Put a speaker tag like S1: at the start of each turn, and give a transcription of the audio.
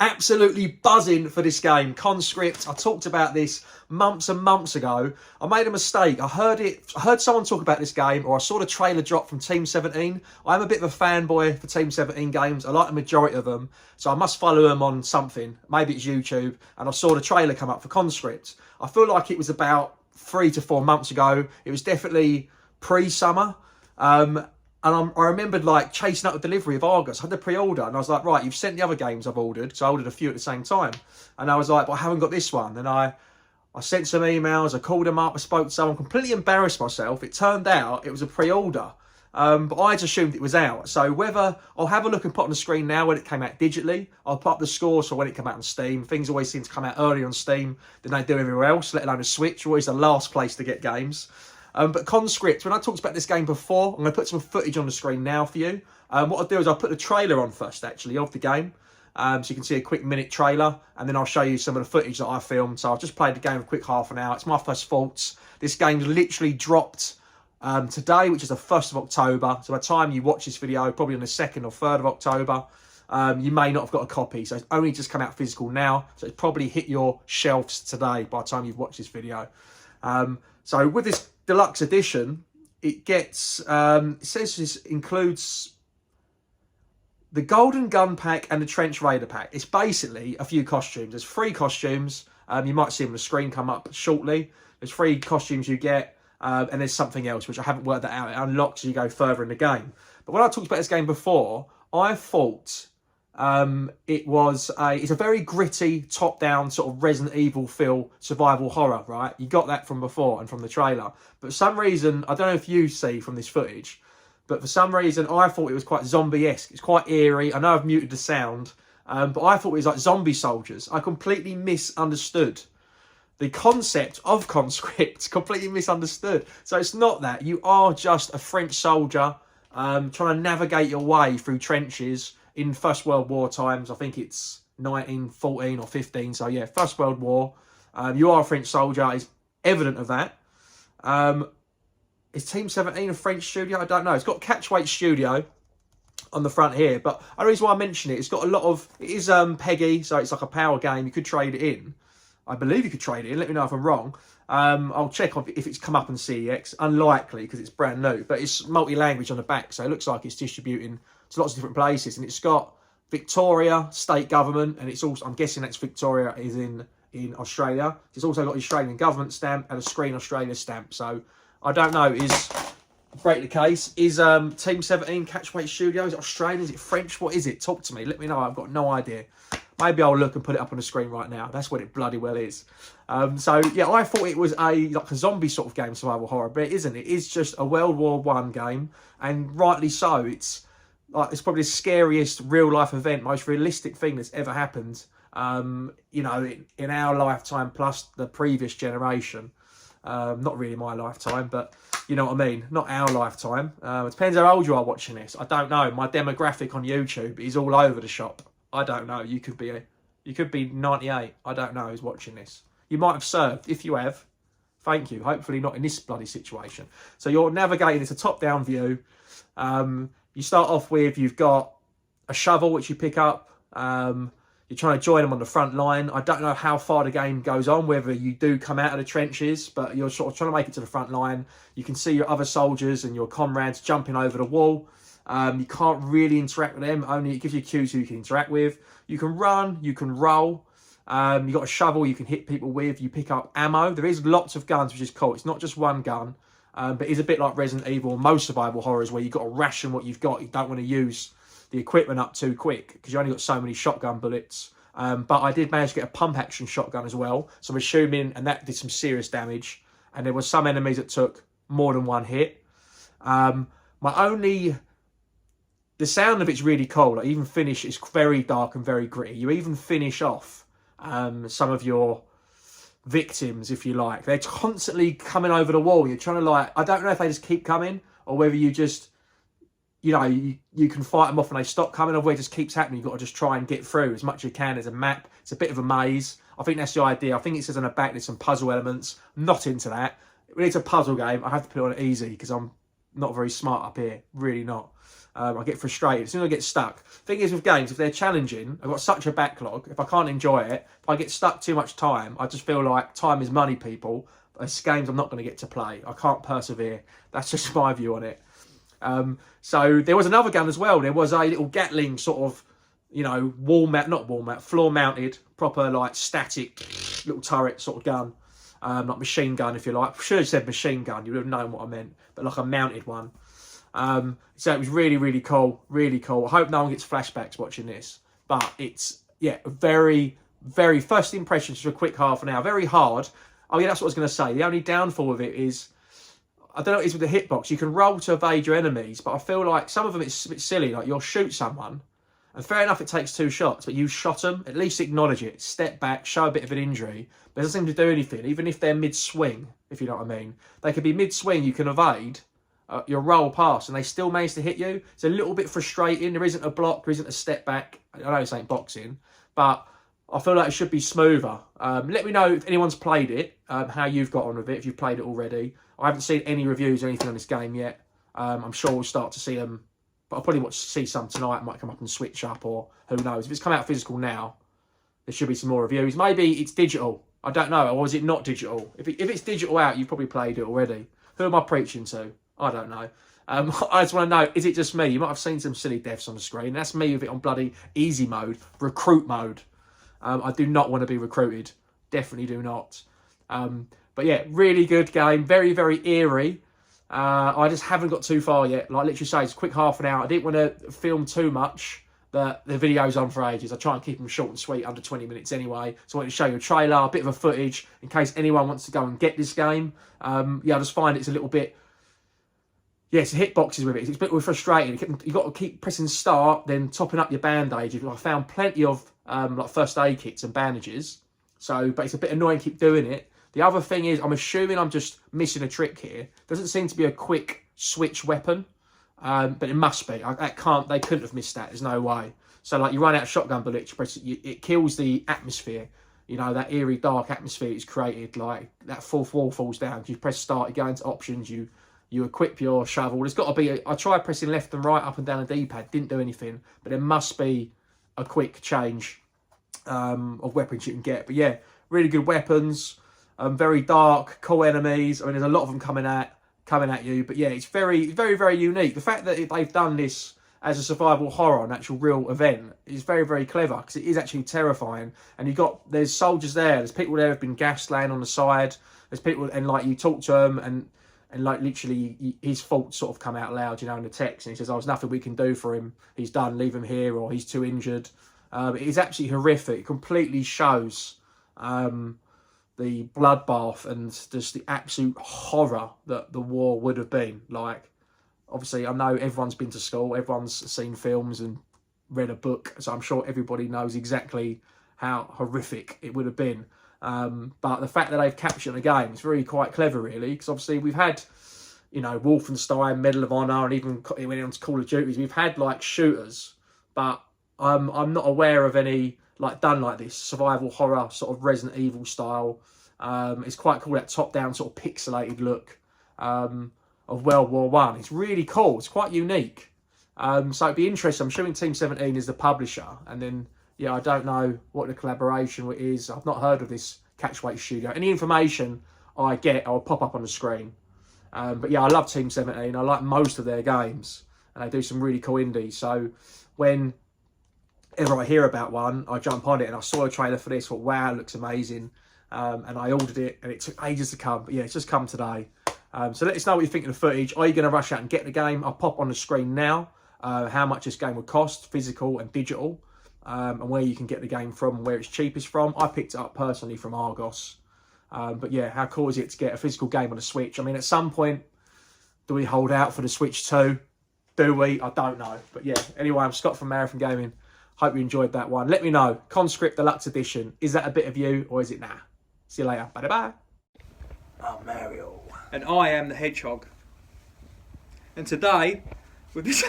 S1: Absolutely buzzing for this game. Conscript. I talked about this months and months ago. I made a mistake. I heard someone talk about this game, or I saw the trailer drop from Team 17. I'm a bit of a fanboy for Team 17 games. I like the majority of them, so I must follow them on something. Maybe it's YouTube. And I saw the trailer come up for Conscript. I feel like it was about 3 to 4 months ago. It was definitely pre-summer. And I remembered like chasing up the delivery of Argus. I had the pre-order and I was like, right, you've sent the other games I've ordered. So I ordered a few at the same time. And I was like, but I haven't got this one. And I sent some emails, I called them up, I spoke to someone, completely embarrassed myself. It turned out it was a pre-order. But I just assumed it was out. So whether I'll have a look and put on the screen now when it came out digitally. I'll put up the scores for when it came out on Steam. Things always seem to come out earlier on Steam than they do everywhere else, let alone a Switch. Always the last place to get games. But Conscript, when I talked about this game before, I'm going to put some footage on the screen now for you. What I'll do is I'll put the trailer on first, actually, of the game. So you can see a quick minute trailer, and then I'll show you some of the footage that I filmed. So I've just played the game a quick half an hour. It's my first thoughts. This game's literally dropped today, which is the 1st of October. So by the time you watch this video, probably on the 2nd or 3rd of October, you may not have got a copy. So it's only just come out physical now. So it's probably hit your shelves today by the time you've watched this video. So with this deluxe edition, it gets, it says this includes the Golden Gun Pack and the Trench Raider Pack. It's basically a few costumes. There's 3 costumes. You might see them on the screen come up shortly. There's 3 costumes you get, and there's something else, which I haven't worked that out. It unlocks as you go further in the game. But when I talked about this game before, I thought it's a very gritty, top-down sort of Resident Evil feel survival horror, right? You got that from before and from the trailer. But for some reason, I don't know if you see from this footage, but for some reason, I thought it was quite zombie-esque. It's quite eerie. I know I've muted the sound, but I thought it was like zombie soldiers. I completely misunderstood the concept of Conscript. Completely misunderstood. So it's not that. You are just a French soldier trying to navigate your way through trenches in First World War times. I think it's 1914 or 15. So yeah, First World War. You are a French soldier. It's evident of that. Is Team 17 a French studio? I don't know. It's got Catchweight Studio on the front here. But the reason why I mention it, it's got a lot of... It is PEGI, so it's like a power game. You could trade it in. I believe you could trade it in. Let me know if I'm wrong. I'll check if it's come up on CEX. Unlikely, because it's brand new. But it's multi-language on the back, so it looks like it's distributing to lots of different places. And it's got Victoria, state government, and it's also... I'm guessing that's Victoria is in Australia. It's also got the Australian government stamp and a Screen Australia stamp. So I don't know, is... Break the case. Is Team 17 Catchweight Studio? Is it Australian? Is it French? What is it? Talk to me. Let me know. I've got no idea. Maybe I'll look and put it up on the screen right now. That's what it bloody well is. So yeah, I thought it was like a zombie sort of game, survival horror, but it isn't. It is just a World War I game, and rightly so. It's probably the scariest real life event, most realistic thing that's ever happened. You know, in our lifetime plus the previous generation. Not really my lifetime, but you know what I mean. Not our lifetime. It depends how old you are watching this. I don't know. My demographic on YouTube is all over the shop. I don't know. You could be 98. I don't know who's watching this. You might have served. If you have, thank you. Hopefully not in this bloody situation. So you're navigating. It's a top-down view. You start off with, you've got a shovel which you pick up. You're trying to join them on the front line. I don't know how far the game goes on, whether you do come out of the trenches, but you're sort of trying to make it to the front line. You can see your other soldiers and your comrades jumping over the wall. You can't really interact with them. Only it gives you cues who you can interact with. You can run. You can roll. You've got a shovel you can hit people with. You pick up ammo. There is lots of guns, which is cool. It's not just one gun, but it's a bit like Resident Evil and most survival horrors where you've got to ration what you've got. You don't want to use the equipment up too quick because you only got so many shotgun bullets. But I did manage to get a pump action shotgun as well. So I'm assuming, and that did some serious damage. And there were some enemies that took more than one hit. The sound of it's really cool. Like even finish, it's very dark and very gritty. You even finish off some of your victims, if you like. They're constantly coming over the wall. You're trying to I don't know if they just keep coming or whether you just... You know, you can fight them off and they stop coming, or it just keeps happening. You've got to just try and get through as much as you can. There's a map. It's a bit of a maze. I think that's the idea. I think it says on the back there's some puzzle elements. I'm not into that. When it's a puzzle game, I have to put it on easy because I'm not very smart up here. Really not. I get frustrated as soon as I get stuck. Thing is with games, if they're challenging, I've got such a backlog. If I can't enjoy it, if I get stuck too much time, I just feel like time is money, people. It's games I'm not going to get to play. I can't persevere. That's just my view on it. So there was another gun as well. There was a little Gatling sort of, you know, floor mounted, proper like static little turret sort of gun. Like machine gun, if you like. I should have said machine gun. You would have known what I meant. But like a mounted one. So it was really, really cool. Really cool. I hope no one gets flashbacks watching this. But it's, yeah, very, very first impressions for a quick half an hour. Very hard. Oh, yeah, that's what I was going to say. The only downfall of it is, I don't know what it is with the hitbox. You can roll to evade your enemies, but I feel like some of them it's a bit silly. Like you'll shoot someone, and fair enough, it takes 2 shots, but you shot them. At least acknowledge it. Step back, show a bit of an injury. But it doesn't seem to do anything, even if they're mid-swing, if you know what I mean. They could be mid-swing, you can evade your roll past, and they still manage to hit you. It's a little bit frustrating. There isn't a block, there isn't a step back. I know this ain't boxing, but I feel like it should be smoother. Let me know if anyone's played it, how you've got on with it, if you've played it already. I haven't seen any reviews or anything on this game yet. I'm sure we'll start to see them, but I'll probably see some tonight. Might come up and switch up, or who knows. If it's come out physical now, there should be some more reviews. Maybe it's digital. I don't know. Or is it not digital? If it's digital out, you've probably played it already. Who am I preaching to? I don't know. I just want to know, is it just me? You might have seen some silly deaths on the screen. That's me with it on bloody easy mode, recruit mode. I do not want to be recruited. Definitely do not. But yeah, really good game. Very, very eerie. I just haven't got too far yet. Like literally say, it's a quick half an hour. I didn't want to film too much. The video's on for ages. I try and keep them short and sweet, under 20 minutes anyway. So I wanted to show you a trailer, a bit of a footage, in case anyone wants to go and get this game. Yeah, I just find it's a little bit... Yeah, it's hitboxes with it. It's a bit frustrating. You've got to keep pressing start, then topping up your bandage. I found plenty of like first aid kits and bandages. So, but it's a bit annoying to keep doing it. The other thing is, I'm assuming I'm just missing a trick here. Doesn't seem to be a quick switch weapon, but it must be. They couldn't have missed that. There's no way. So, like, you run out of shotgun bullets, you press it, it kills the atmosphere. You know, that eerie, dark atmosphere it's created. Like, that fourth wall falls down. You press start, you go into options, you equip your shovel. There's got to be... I tried pressing left and right, up and down the D-pad. Didn't do anything. But there must be a quick change of weapons you can get. But yeah, really good weapons. Very dark, cool enemies. I mean, there's a lot of them coming at you. But yeah, it's very, very, very unique. The fact that they've done this as a survival horror, an actual real event, is very, very clever, because it is actually terrifying. And there's soldiers there. There's people there who've been gassed laying on the side. There's people, and like you talk to them, and like literally his faults sort of come out loud, you know, in the text. And he says, oh, there's nothing we can do for him. He's done, leave him here, or he's too injured. It is absolutely horrific. It completely shows the bloodbath and just the absolute horror that the war would have been. Like, obviously, I know everyone's been to school. Everyone's seen films and read a book. So I'm sure everybody knows exactly how horrific it would have been. But the fact that they've captured the game is really quite clever, really, because obviously we've had, you know, Wolfenstein, Medal of Honor, and even when it on to Call of Duty, we've had like shooters, but I'm not aware of any like done like this survival horror sort of Resident Evil style. It's quite cool, that top-down sort of pixelated look of World War One. It's really cool. It's quite unique. So it'd be interesting. I'm assuming Team 17 is the publisher, and then. Yeah, I don't know what the collaboration is. I've not heard of this Catchweight studio. Any information I get, I'll pop up on the screen. But yeah, I love Team 17. I like most of their games. And they do some really cool indies. So whenever I hear about one, I jump on it. And I saw a trailer for this. Thought, wow, it looks amazing. And I ordered it. And it took ages to come. But yeah, it's just come today. So let us know what you think of the footage. Are you going to rush out and get the game? I'll pop on the screen now how much this game would cost, physical and digital. And where you can get the game from, where it's cheapest from. I picked it up personally from Argos. But yeah, how cool is it to get a physical game on the Switch? I mean, at some point, do we hold out for the Switch 2? Do we? I don't know. But yeah, anyway, I'm Scott from Marathon Gaming. Hope you enjoyed that one. Let me know. Conscript Deluxe Edition. Is that a bit of you, or is it nah? See you later. Bye-bye. I'm Mario. And I am the Hedgehog. And today, with this...